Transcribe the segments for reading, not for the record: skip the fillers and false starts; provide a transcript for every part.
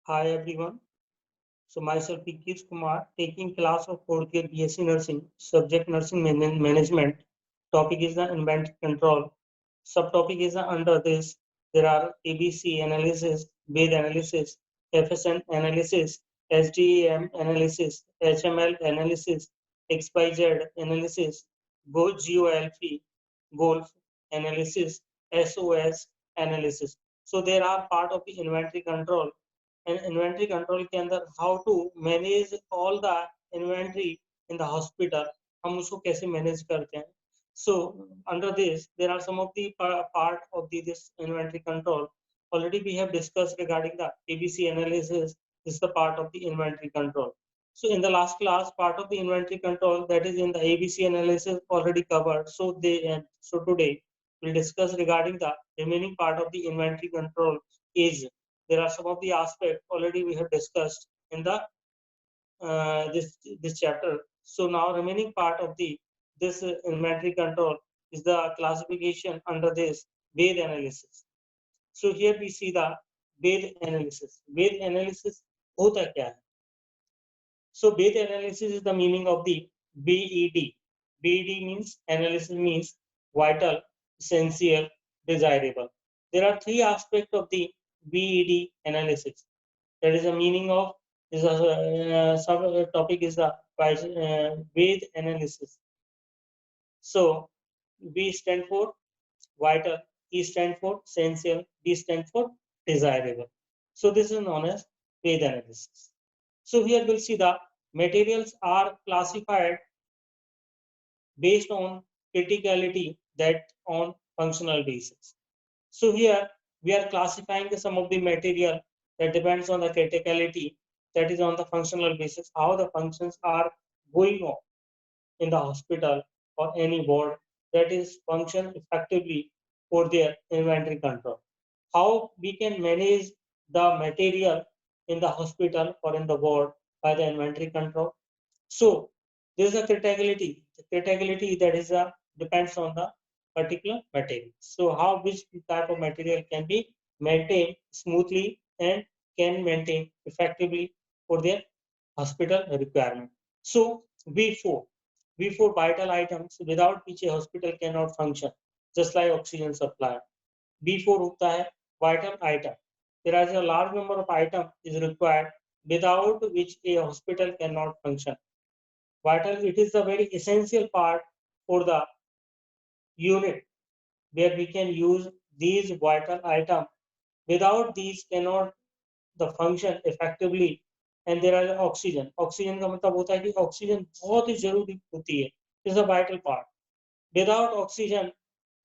Hi everyone. So myself Vikish Kumar, taking class of 4th year BSc Nursing, subject Nursing Management. Topic is the inventory control. Subtopic is under this. There are ABC analysis, BED analysis, FSN analysis, SDEM analysis, HML analysis, XYZ analysis, GOLF, Golf analysis, SOS analysis. So there are part of the inventory control. And inventory control के अंदर how to manage all the inventory in the hospital, हम उसको कैसे manage करते हैं. So under this there are some of the part of this inventory control. Already we have discussed regarding the ABC analysis. This is the part of the inventory control. So in the last class, part of the inventory control that is in the ABC analysis already covered. So today we'll discuss regarding the remaining part of the inventory control. Is there are some of the aspects already we have discussed in the this chapter. So now remaining part of the this inventory control is the classification under this BED analysis. So here we see the BED analysis. BED analysis होता क्या है? So BED analysis is the meaning of the BED. BED means analysis means vital, essential, desirable. There are three aspects of the BED analysis. That is the meaning of this sub topic is the BED analysis. So B stand for vital, E stand for essential, D stand for desirable. So this is known as BED analysis. So here we'll see the materials are classified based on criticality that on functional basis. So here we are classifying some of the material that depends on the criticality, that is on the functional basis, how the functions are going on in the hospital or any ward, that is function effectively for their inventory control. How we can manage the material in the hospital or in the ward by the inventory control. So there is a criticality. The criticality that is depends on the particular material. So how which type of material can be maintained smoothly and can maintain effectively for their hospital requirement. So V4 vital items without which a hospital cannot function, just like oxygen supply. B4 होता है vital item. There is a large number of items is required without which a hospital cannot function. Vital, it is a very essential part for the unit where we can use these vital items. Without these cannot the function effectively. And there is oxygen. Oxygen का मतलब होता है कि oxygen बहुत ही जरूरी होती है. Is a vital part. Without oxygen,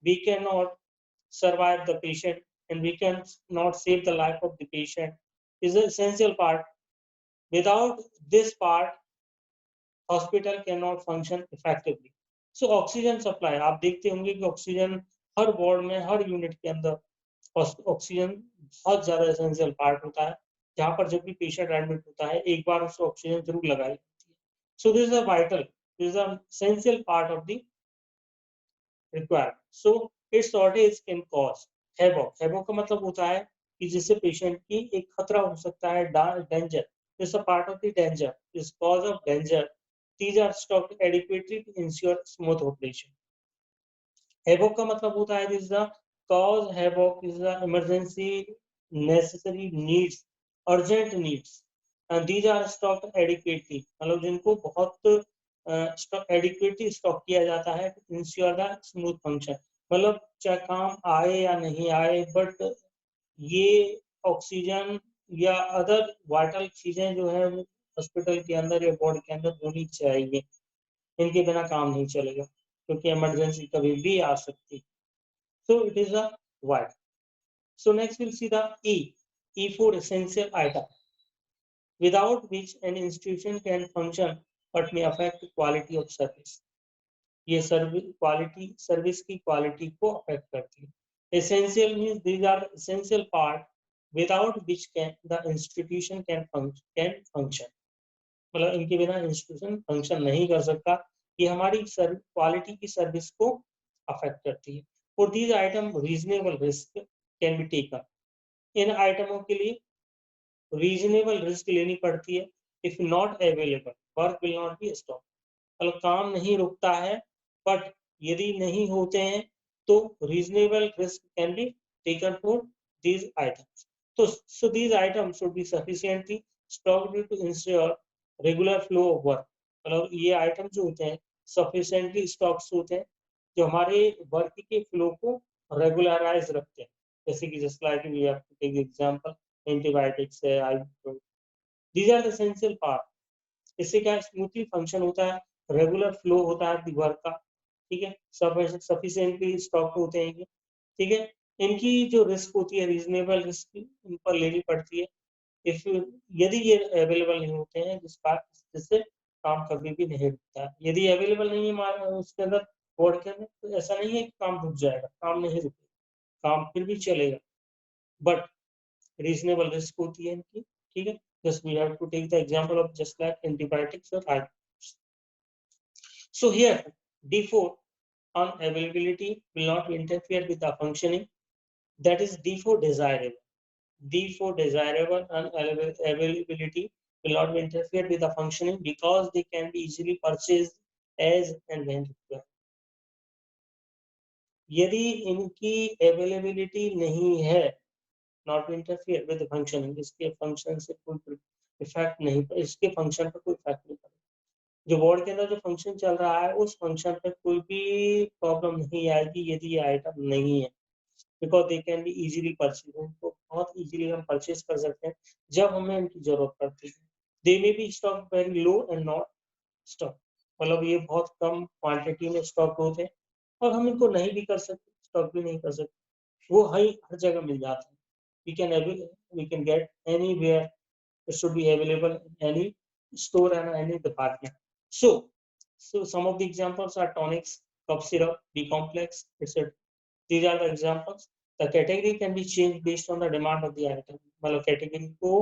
we cannot survive the patient and we cannot save the life of the patient. Is an essential part. Without this part, hospital cannot function effectively. So oxygen supply आप देखते होंगे कि oxygen हर ward में हर unit के अंदर oxygen बहुत ज्यादा essential part होता है. जहां पर जब भी पेशेंट एडमिट होता है एक बार उसको ऑक्सीजन जरूर लगाई जाती है. So this is a vital, this is a essential part of the requirement. So it's shortage can cause havoc. Havoc का मतलब होता है कि जिससे पेशेंट की एक खतरा हो सकता है, danger. This a part of the danger, is cause of danger. These are stocked adequately to ensure smooth operation. Havoc का मतलब होता है this is the cause havoc is the emergency necessary needs, urgent needs, and these are stocked adequately. मतलब जिनको बहुत adequately stock किया जाता है to ensure the smooth function. मतलब चाहे काम आए या नहीं आए, but ये ऑक्सीजन या अदर वाइटल चीजें जो है वो हॉस्पिटल के अंदर या वार्ड के अंदर होनी चाहिए. इनके बिना काम नहीं चलेगा क्योंकि इमरजेंसी कभी भी आ सकती. So it is a white. So next will see the E for essential item without which an institution can function but may affect quality of service. ये सर्विस की क्वालिटी को अफेक्ट करती है. Essential means these are essential part without which can the institution can function. मतलब इनके बिना institution function नहीं कर सकता. ये हमारी क्वालिटी की सर्विस को अफेक्ट करती है. For these item reasonable risk can be taken. इन आइटमों के लिए रीजनेबल रिस्क लेनी पड़ती है। If not available work will not be stop, मतलब काम नहीं रुकता है, बट यदि नहीं होते हैं तो reasonable risk can be taken for these items. तो so these items should be sufficiently stocked to ensure regular flow of work, मतलब ये आइटम जो होते हैं sufficiently stocks होते हैं जो हमारे वर्क के फ्लो को रेगुलराइज रखते हैं। जैसे कि just like we have to take example, antibiotics है, ibuprofen, these are the essential part. इससे क्या स्मूथली फंक्शन होता है, रेगुलर फ्लो होता है वर्क का, ठीक है, सफिशिएंटली स्टॉक होते हैं, ठीक है। इनकी जो रिस्क होती है रीजनेबल रिस्क इन पर लेनी पड़ती है। इफ यदि ये अवेलेबल नहीं होते हैं जिससे काम कभी भी नहीं रुकता है। यदि अवेलेबल नहीं है उसके अंदर बोर्ड के अंदर, तो ऐसा नहीं है कि काम रुक जाएगा, काम नहीं रुकेगा, काम फिर भी चलेगा, बट रीजनेबल रिस्क होती है इनकी, ठीक है। Just we have to take the example of just like antibiotics और ibuprofen. So here D4 unavailability will not interfere with the functioning, that is D4 desirable. D4 desirable unavailability will not interfere with the functioning because they can be easily purchased as and when required. यदि इनकी availability नहीं है, not interfere with functioning, इसके function से कोई effect नहीं, इसके function पर कोई इफेक्ट नहीं पड़ेगा। जो बोर्ड के अंदर जो फंक्शन चल रहा है उस फंक्शन पे कोई भी प्रॉब्लम नहीं आएगी यदि ये आइटम नहीं है, because they can be easily purchase, उनको बहुत इजीली हम परचेज कर सकते हैं जब हमें इनकी जरूरत पड़ती है। They may be stock very low and not stock, मतलब ये बहुत कम क्वांटिटी में स्टॉक होते हैं और हम इनको नहीं भी कर सकते, स्टॉक भी नहीं कर सकते, वो हर जगह मिल जाता है। we can get anywhere, it should be available in any store and any department. So some of the examples are tonics, cough syrup, B complex, etc. These are the examples. The category can be changed based on the demand of the item, मतलब category को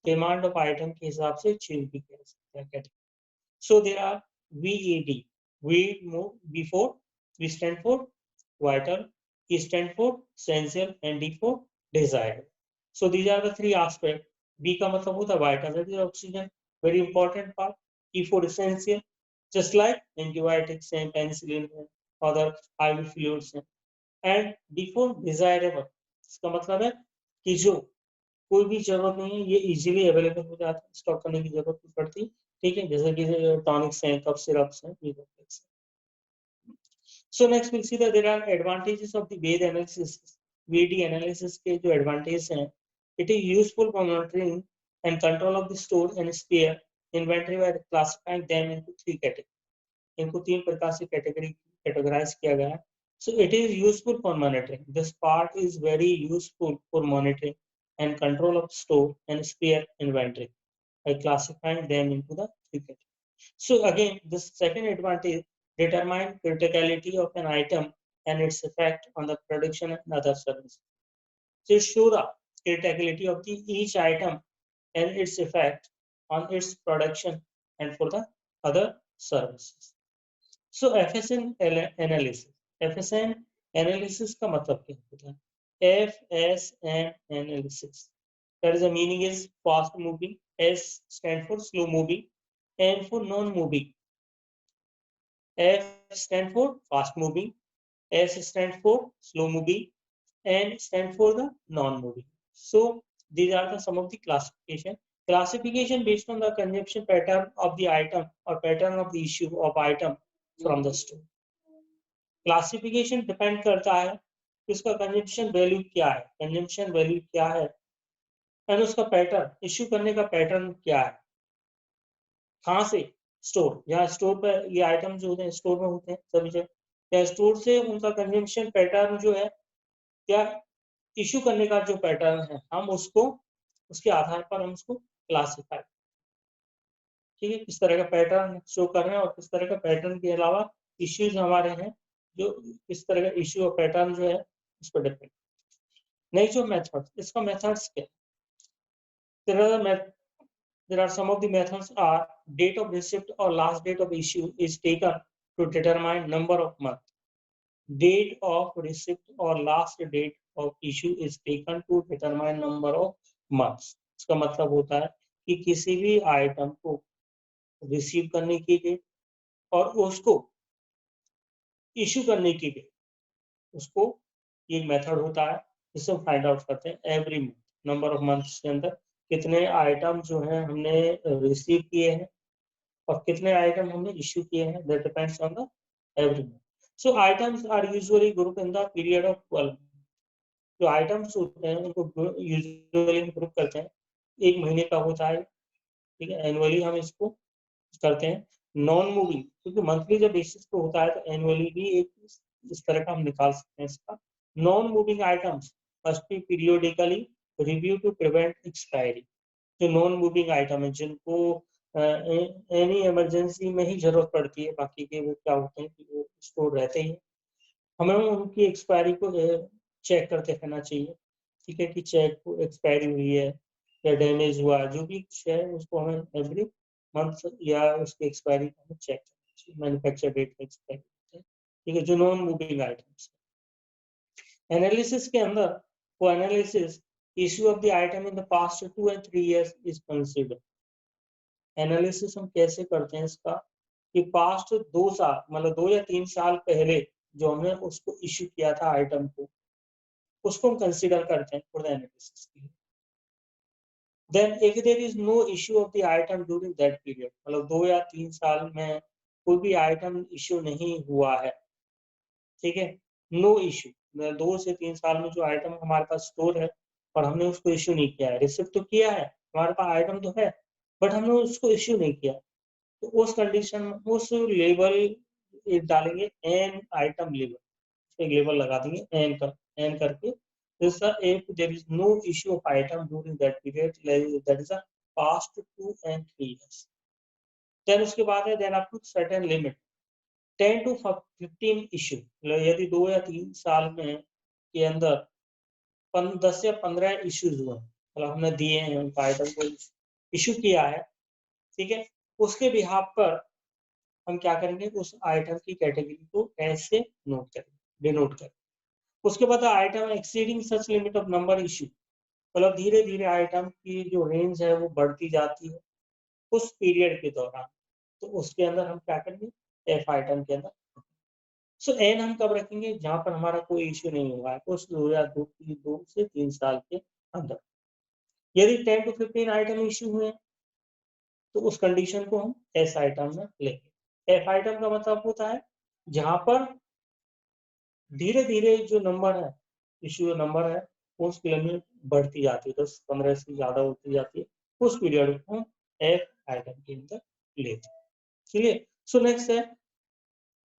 demand of item के हिसाब से change भी कर सकते हैं category. So there are VAD, V4, V stand for vital, E stand for essential, and D for desired. So these are the three aspects. B का मतलब होता है vital, that is oxygen, very important part. E for essential, just like antibiotics and penicillin and other IV fluids. And D for desirable, इसका मतलब है कि जो कोई भी जरूरत नहीं है, ये इजीली अवेलेबल हो जाता है, स्टॉक करने की जरूरत नहीं पड़ती, ठीक है, जैसे कि टॉनिक्स हैं, कफ सिरप्स हैं, ये complex हैं। So next we'll see that there are advantages of the VAD analysis. VAD analysis के जो advantages हैं, it is useful for monitoring and control of the store and spare inventory by classifying them into three categories. इनको तीन प्रकार से categorize किया गया है. So it is useful for monitoring. This part is very useful for monitoring and control of store and spare inventory by classifying them into the three categories. So again, this second advantage, determine criticality of an item and its effect on the production and other services. So show the criticality of each item and its effect on its production and for the other services. So FSN analysis. FSN analysis का मतलब क्या होता है? FSN analysis. That is the meaning is fast moving. S stand for slow moving. N for non-moving. F stand for fast moving. S stand for slow moving. N stand for the non-moving. So these are some of the classification. Classification based on the consumption pattern of the item or pattern of the issue of item from the store. Classification depend करता है कि उसका consumption value क्या है, consumption value क्या है, और उसका पैटर्न, इश्यू करने का पैटर्न क्या है, कहाँ से, स्टोर, यहाँ स्टोर पर ये आइटम जो होते हैं स्टोर में होते हैं सभी जगह, या स्टोर से उनका कंजम्पशन पैटर्न जो है, क्या इश्यू करने का जो पैटर्न है, हम उसको उसके आधार पर हम उसको क्लासिफाई, ठीक है, किस तरह का पैटर्न शो कर रहे हैं और किस तरह का पैटर्न के अलावा इश्यूज हमारे हैं, जो किस तरह का इश्यू और पैटर्न जो है उस पर डिपेंड। नहीं जो मेथड, इसका मेथड्स क्या, there are some of the methods are date of receipt or last date of issue is taken to determine number of months. Date of receipt or last date of issue is taken to determine number of months. इसका मतलब होता है कि किसी भी item को receive करने के लिए और उसको इश्यू करने के लिए उसको ये मेथड होता है, जिससे हम फाइंड आउट करते हैं every month, number of months के अंदर कितने आइटम जो है हमने रिसीव किए हैं और कितने आइटम हमने इश्यू किए हैं, that depends on the every month. So items are usually group in the period of 12. जो आइटम्स होते हैं उनको यूजुअली ग्रुप करते हैं, एक महीने का होता है, ठीक है. एनुअली हम इसको करते हैं. नॉन मूविंग, क्योंकि मंथली जब बेसिस पे होता है तो एनुअली भी एक इस तरह का हम निकाल सकते हैं इसका. Non moving items must be periodically review to prevent expiry. जो नॉन मूविंग आइटम है जिनको एनी इमरजेंसी में ही जरूरत पड़ती है, बाकी के वो क्या होते हैं कि वो स्टोर रहते ही हैं. हमें उनकी एक्सपायरी को चेक करते रहना चाहिए, ठीक है, कि चेक को एक्सपायरी हुई है या डैमेज हुआ, जो भी है उसको हमें एवरी मंथ या उसकी एक्सपायरी को हमें चेक करना चाहिए, मैन्युफैक्चर डेट का एक्सपायरी, ठीक है, जो नॉन मूविंग आइटम्स. एनालिसिस के अंदर वो analysis issue of the item in the past 2 and 3 years is considered. Analysis हम कैसे करते हैं इसका कि पास्ट 2 साल मतलब 2 या 3 साल पहले जो हमने उसको इश्यू किया था आइटम को, उसको हम कंसीडर करते हैं फॉर द एनालिसिस के लिए. Then if there is no issue of the item during that period, मतलब 2 या 3 साल में कोई भी आइटम इश्यू नहीं हुआ है, ठीक है, नो इश्यू, 2 से 3 साल में जो आइटम हमारे पास स्टोर है और हमने उसको इश्यू नहीं किया है, रिसिव तो किया है, हमारे पास आइटम तो है, बट हमने उसको इश्यू नहीं किया, तो उस कंडीशन में उस लेबल डालेंगे एन आइटम लेबल, एक लेबल लगा देंगे एन कर, एन करके. This if there is no issue of item during that period, that is a past 2 and 3 years. Then उसके बाद है then up to certain limit 10 to 15 issue, यदि 2 या 3 साल में के अंदर 10 या 15 इश्यूज हुए, मतलब हमने दिए हैं उनका आइटम को इश्यू किया है, ठीक है, उसके बिहाफ पर हम क्या करेंगे, उस आइटम की कैटेगरी को ऐसे नोट करेंगे, डिनोट करेंगे. उसके बाद item exceeding such limit of number issue, मतलब धीरे धीरे आइटम की जो रेंज है वो बढ़ती जाती है उस पीरियड के दौरान, तो उसके अंदर हम क्या करेंगे, एफ आइटम के अंदर. सो एन हम कब रखेंगे, जहां पर हमारा कोई इश्यू नहीं हुआ है उस 2 से 3 साल के अंदर. यदि 10 to 15 आइटम इश्यू हुए तो उस कंडीशन को हम एस आइटम में लेंगे. एफ आइटम का मतलब होता है जहां पर धीरे धीरे जो नंबर है, इश्यू नंबर है, उसकी लिमिट बढ़ती जाती है, 10-15 से ज्यादा होती जाती है, उस पीरियड को हम एफ आइटम के अंदर लेते हैं. चलिए, सो नेक्स्ट है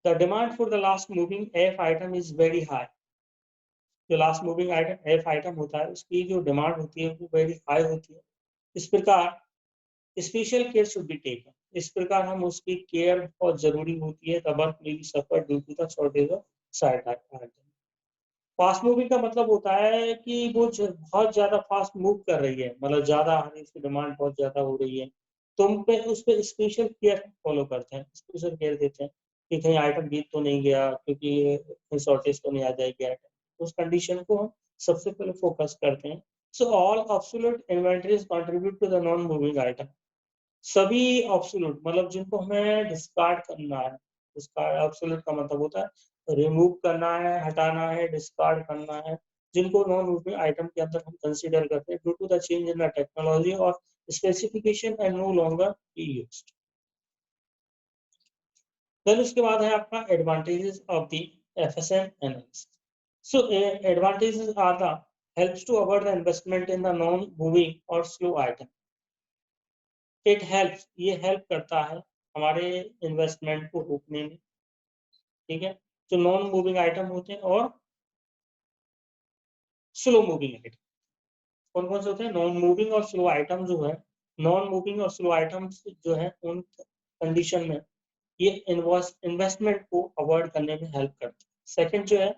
the demand for the last moving F item is very high. जो last moving item F item होता है उसकी जो डिमांड होती है वो वेरी हाई होती है. इस प्रकार special care should be taken. इस प्रकार हम उसकी केयर बहुत जरूरी होती है. The work may be suffer due to the shortage of side item. Fast moving का मतलब होता है कि वो बहुत ज्यादा फास्ट मूव कर रही है, मतलब ज्यादा हर इसकी डिमांड बहुत ज्यादा हो रही है, तो हम पे उस पर स्पेशल केयर फॉलो करते हैं, स्पेशल केयर देते हैं कि कहीं आइटम बीत तो नहीं गया, क्योंकि कहीं शॉर्टेज तो नहीं आ जाएगी आइटम, उस कंडीशन को हम सबसे पहले फोकस करते हैं. So all obsolete inventories contribute to the non moving item. सभी ऑब्सोल्यूट मतलब जिनको हमें डिस्कार्ड करना है, डिस्कार्ड ऑब्सोल्यूट का मतलब होता है रिमूव करना है, हटाना है, डिस्कार्ड करना है, जिनको नॉन मूविंग आइटम के अंदर हम कंसीडर करते हैं due to the change in the technology और specification and no longer be used. Then उसके बाद है आपका advantages of the FSM analysis. So advantages are the helps to avoid the investment in the non moving or slow item. It helps, ये help करता है हमारे investment को रोकने में, ठीक है, जो नॉन मूविंग आइटम होते हैं और स्लो मूविंग आइटम. कौन कौन से होते हैं, नॉन मूविंग और स्लो आइटम. जो है नॉन मूविंग और स्लो आइटम्स जो है उन कंडीशन में ये इन्वेस्टमेंट को अवॉइड करने में हेल्प करता है. सेकंड जो है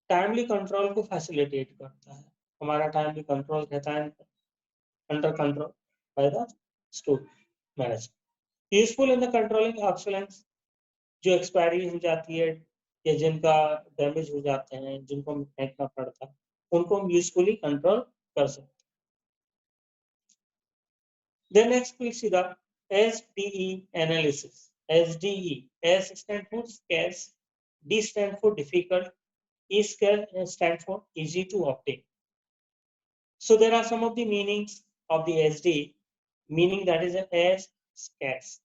टाइमली कंट्रोल को फैसिलिटेट करता है. हमारा टाइमली कंट्रोल रहता है under control by the store manager. Useful in the controlling obsolescence. जो एक्सपायरी हो जाती है या जिनका डैमेज हो जाते हैं, जिनको हमें फेंकना पड़ता है, उनको हम यूजफुली कंट्रोल कर सकते हैं. Then next we see the SDE analysis. SDE. S stand for scarce, D stand for difficult, E stand for easy to obtain. So there are some of the meanings of the SDE, meaning that is as scarce.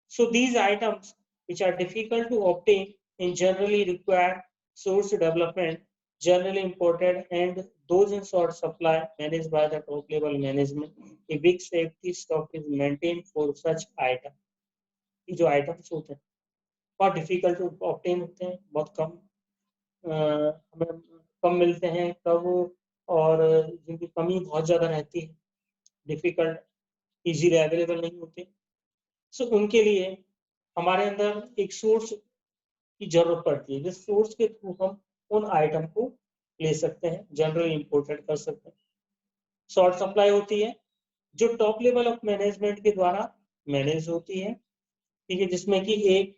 So these items which are difficult to obtain and generally require source development, generally imported, and those in short supply managed by the top level management. A big safety stock is maintained for such item. ये जो items होते हैं बहुत difficult to obtain होते हैं, बहुत कम हमें कम मिलते हैं कब, और जिनकी कमी बहुत ज्यादा रहती है, difficult, easily available नहीं होते. So उनके लिए हमारे अंदर एक सोर्स की जरूरत पड़ती है, जिस सोर्स के थ्रू हम उन आइटम को ले सकते हैं, जनरली इंपोर्टेड कर सकते हैं. शॉर्ट सप्लाई होती है जो टॉप लेवल ऑफ मैनेजमेंट के द्वारा मैनेज होती है, ठीक है, जिसमें कि एक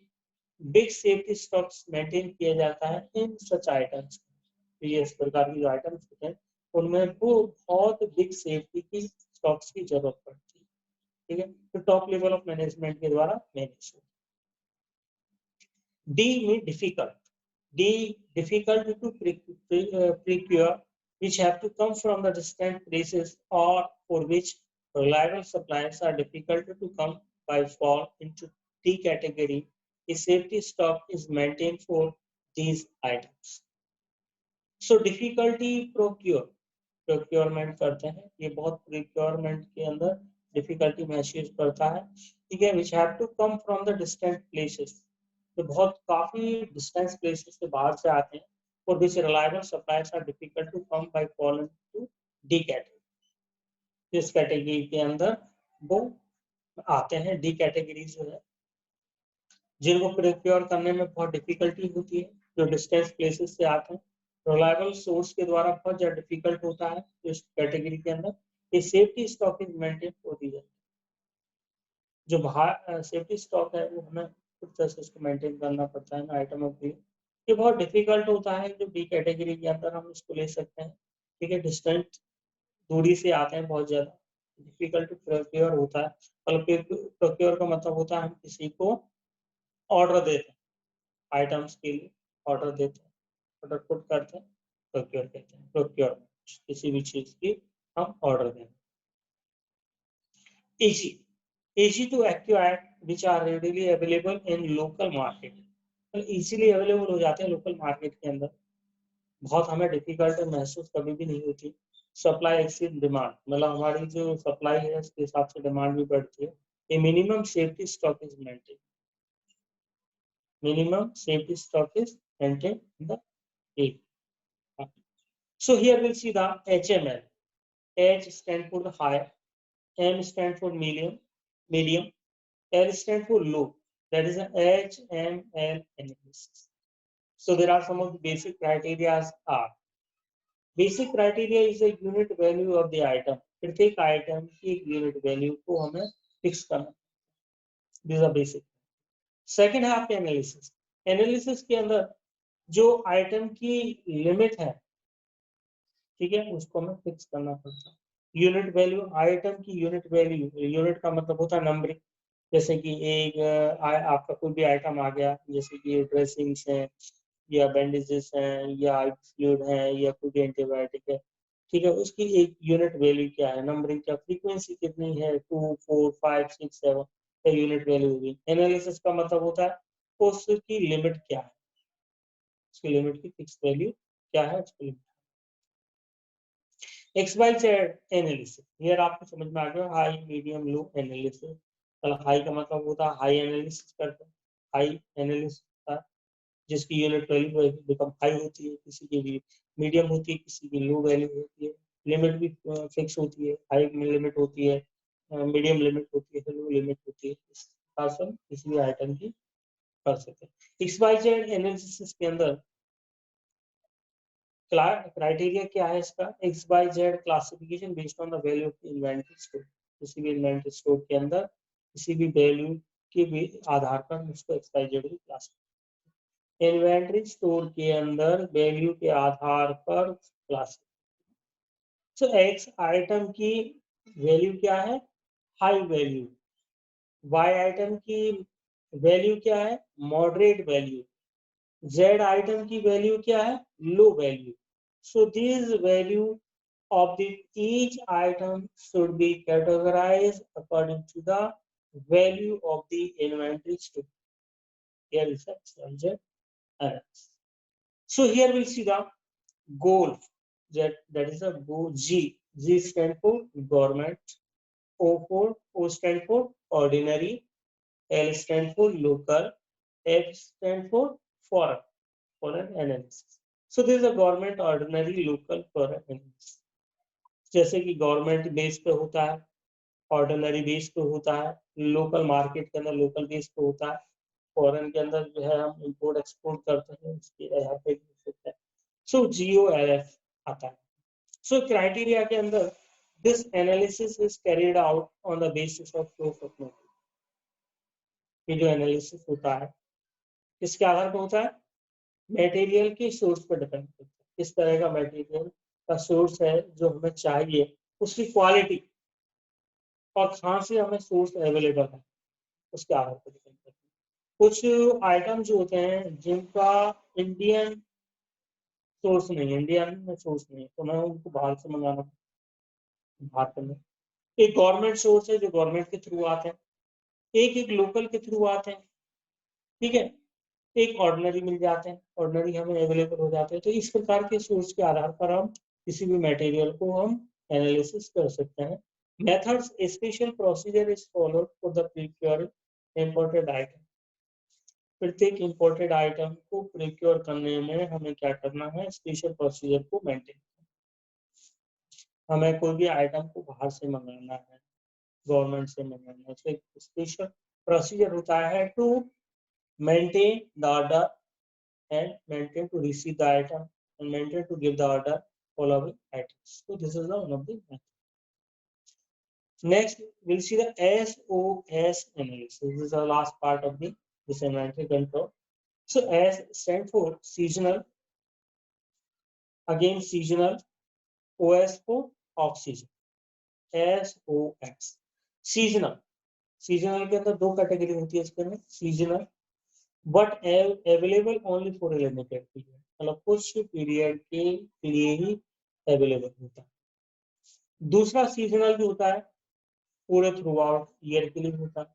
बिग सेफ्टी स्टॉक्स मेंटेन किया जाता है इन सच आइटम्स. ये इस प्रकार की जो आइटम्स होते हैं उनमें वो बहुत बिग सेफ्टी की स्टॉक्स की जरूरत पड़ती है, ठीक है, तो टॉप लेवल ऑफ मैनेजमेंट के द्वारा मैनेज होती है. D means difficult. D difficult to procure, which have to come from the distant places or for which reliable supplies are difficult to come by fall into D category. A safety stock is maintained for these items. So difficulty procurement करते हैं, ये बहुत procurement के अंदर difficulty महसूस करता है, ठीक है, which have to come from the distant places. तो बहुत काफी डिस्टेंस प्लेसेस से बाहर से आते हैं, और which reliable suppliers are difficult to come by falling to D category. इस कैटेगरी के अंदर वो आते हैं, डी कैटेगरी जो है जिनको प्रोक्योर करने में बहुत डिफिकल्टी होती है, जो डिस्टेंस प्लेसेस से आते हैं, रिलायबल सोर्स के द्वारा बहुत ज्यादा डिफिकल्ट होता है. इस कैटेगरी के अंदर ये सेफ्टी स्टॉक इज मेंटेन होती है. जो बाहर सेफ्टी स्टॉक है वो हमें कुछ तरह से उसको मेंटेन करना पड़ता है ना आइटमों के लिए. ये बहुत डिफिकल्ट होता है, जो बी कैटेगरी के अंदर हम इसको ले सकते हैं, ठीक है, डिस्टेंट दूरी से आते हैं, बहुत ज्यादा डिफिकल्ट टू प्रोक्योर होता है. प्रोक्योर का मतलब होता है हम किसी को ऑर्डर देते हैं, आइटम्स के लिए ऑर्डर देते हैं, ऑर्डर पुट करते हैं, प्रोक्योर कहते हैं. प्रोक्योर किसी भी चीज की हम ऑर्डर दें. easy to acquire which are readily available in local market. तो इजीली अवेलेबल हो जाते हैं लोकल मार्केट के अंदर, बहुत हमें डिफिकल्ट महसूस कभी भी नहीं होती. सप्लाई एक्सीड डिमांड, मतलब हमारी जो सप्लाई है उसके हिसाब से डिमांड भी बढ़ती है. ए minimum safety stock is maintain, minimum safety stock is maintain in the A. So here we'll see the HML. H stand for the high, M stand for medium, L stand for low. That is an HML analysis. So there are some of the basic criteria are. Basic criteria is a unit value of the item. प्रत्येक item की एक unit value को हमें fix करना. This are basic. Second है आपके analysis. Analysis के अंदर जो आइटम की लिमिट है, ठीक है, उसको हमें फिक्स करना पड़ता है. यूनिट वैल्यू, आइटम की यूनिट वैल्यू, यूनिट का मतलब होता है नंबरिंग. जैसे कि एक आपका कोई भी आइटम आ गया, जैसे कि ड्रेसिंग्स हैं या बैंडेजेस हैं या फ्लूइड है या कोई भी एंटीबायोटिक है, ठीक है, उसकी एक यूनिट वैल्यू क्या है, नंबरिंग क्या, फ्रीक्वेंसी कितनी है, 2, 4, 5, 6, 7 यूनिट वैल्यू होगी. एनालिसिस का मतलब होता है उसकी लिमिट क्या है, उसकी लिमिट की फिक्स वैल्यू क्या है, उसकी लिमिट. XYZ एनालिसिस, हियर आपको समझ में आ गया, high medium low analysis. High का मतलब होता है हाई एनालिसिस करते हैं, हाई एनालिसिस होता है जिसकी यूनिट वैल्यू बिकम हाई होती है, किसी की भी मीडियम होती है, किसी की लो वैल्यू होती है, लिमिट भी फिक्स होती है, हाई लिमिट होती है, मीडियम लिमिट होती है, लो लिमिट होती है. इस प्रकार से किसी भी आइटम की कर सकते हैं. XYZ एनालिसिस के अंदर क्राइटेरिया क्या है इसका, XYZ classification based on the value of inventory store. किसी भी इन्वेंटरी स्टोर के अंदर किसी भी वैल्यू के भी आधार पर उसको XYZ की क्लास. इन्वेंटरी स्टोर के अंदर वैल्यू के आधार पर क्लास. सो एक्स आइटम की वैल्यू क्या है, हाई वैल्यू, वाई आइटम की वैल्यू क्या है, मॉडरेट वैल्यू, जेड आइटम की वैल्यू क्या है, low value. So this value of the each item should be categorized according to the value of the inventory stock. Here is a subject analysis. So here we'll see the goal, that is a goal. G stand for government, O stand for ordinary, L stand for local, F stand for foreign analysis. So this is a government, ordinary, local, foreign analysis. जैसे कि government base पे होता है, ordinary base पे होता है, local market के अंदर लोकल बेस पे होता है, फॉरेन के अंदर जो है हम इंपोर्ट एक्सपोर्ट करते हैं उसके यहाँ पे होता है. सो GOLF आता है. सो क्राइटेरिया के अंदर this analysis is carried out on the basis of source of material. ये जो एनालिसिस होता है किसके आधार पर होता है, मटेरियल के सोर्स पर डिपेंड करता है. किस तरह का मटेरियल का सोर्स है जो हमें चाहिए, उसकी क्वालिटी और कहाँ से हमें सोर्स अवेलेबल है उसके आधार पर डिपेंड करता है. कुछ आइटम जो होते हैं जिनका इंडियन सोर्स नहीं है, इंडियन में सोर्स नहीं है, तो मैं उनको बाहर से मंगाना, बाहर में. एक गवर्नमेंट सोर्स है जो गवर्नमेंट के थ्रू आते हैं, एक लोकल के थ्रू आते हैं, ठीक है, एक ऑर्डिनरी मिल जाते हैं, ऑर्डिनरी हमें अवेलेबल हो जाते हैं. तो इस प्रकार के सोर्स के आधार पर हम किसी भी मटेरियल को हम एनालिसिस कर सकते हैं. Methods, special procedure is followed for the procuring imported item. प्रत्येक इंपोर्टेड आइटम को प्रोक्योर करने में हमें क्या करना है, स्पेशल प्रोसीजर को मेंटेन. हमें कोई भी आइटम को बाहर से मंगाना है, गवर्नमेंट से मंगाना है, तो एक स्पेशल प्रोसीजर होता है to maintain the order and maintain to receive the item and maintain to give the order following items. So this is the one of the method. Next, we'll see the SOS analysis. This is the last part of the this inventory control. So S stand for seasonal, again seasonal, OS for off season. SOS seasonal. Seasonal के अंदर दो category होती है इसके अंदर, seasonal but available only for a limited period, मतलब कुछ period के लिए ही अवेलेबल होता है. दूसरा सीजनल जो होता है पूरे थ्रू आउट ईयर के लिए होता है,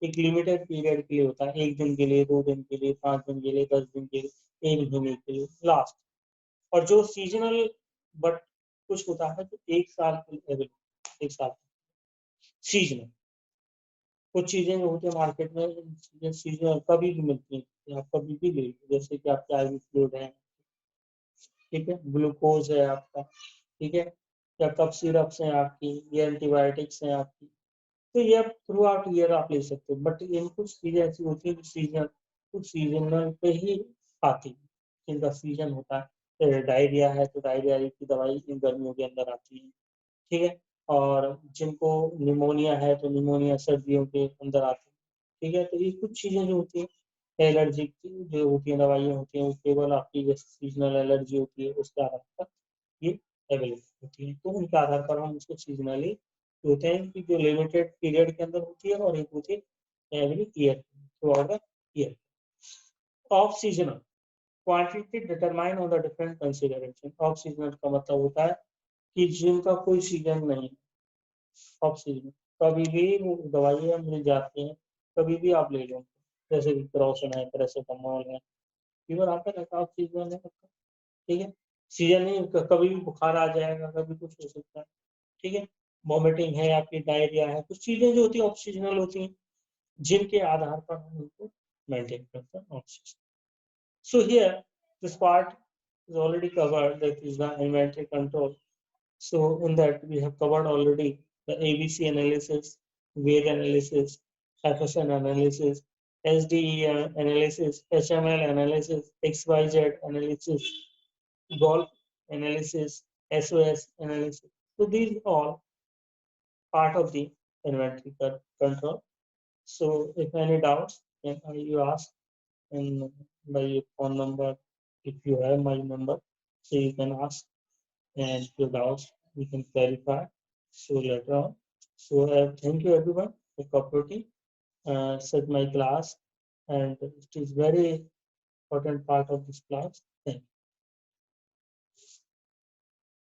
एक लिमिटेड पीरियड के लिए होता है, एक दिन के लिए, 2 दिन के लिए, 5 दिन के लिए, 10 दिन के लिए, 1 महीने के लिए लास्ट. और जो सीजनल बट कुछ होता है तो 1 साल के लिए अवेलेबल, 1 साल सीजनल. कुछ चीजें जो होती है मार्केट में चीजें कभी भी मिलती हैं, आप कभी भी ले लो, जैसे कि आपके आईवी फ्लूइड है, ठीक है, ग्लूकोज है आपका, ठीक है, या कफ सिरप्स हैं आपकी, ये एंटीबायोटिक्स हैं आपकी, तो ये आप थ्रू आउट ईयर आप ले सकते हो. बट इन कुछ चीजें ऐसी होती है जो सीजन, कुछ सीजनल पे ही आती है, जिनका सीजन होता है. डायरिया है तो डायरिया की दवाई इन गर्मियों के अंदर आती है, ठीक है, और जिनको निमोनिया है तो निमोनिया सर्दियों के अंदर आती है, ठीक है. तो ये कुछ चीजें जो होती है एलर्जी की जो होती है दवाइयाँ होती हैं, वो केवल आपकी जैसे सीजनल एलर्जी होती है उसके आधार पर ये अवेलेबल होती है. तो उनके आधार पर हम उसको सीजनली होते हैं कि जो लिमिटेड पीरियड के अंदर होती है और एक होती है every year through out the year. Of seasonal quantity determine on the different consideration. Of seasonal का मतलब होता है कि जिनका कोई सीजन नहीं, ऑफ सीजन कभी भी वो दवाइयाँ मिल जाती हैं, कभी भी आप ले लो, जैसे कि क्रोसिन है, पैरासिटामोल है, फीवर आता रहता है, ऑफ सीजन है, ठीक है. सीजन नहीं, कभी भी बुखार आ जाएगा, कभी कुछ हो सकता है, ठीक है. वॉमिटिंग है, आपकी डायरिया है, कुछ चीजें जो होती है ऑफ सीजनल होती हैं, जिनके आधार पर हम उनको मेंटेन करते हैं off season. So here this part is already covered, that is the inventory control. So in that we have covered already the ABC analysis, weight analysis, FSN analysis, SDE analysis, HML analysis, XYZ analysis, golf analysis, SOS analysis. So these all part of the inventory control. So if any doubts, then you ask and by your phone number, if you have my number, so you can ask and your doubts we can clarify. So later on. So thank you everyone for cooperating. Such my class, and it is very important part of this class. Thank you.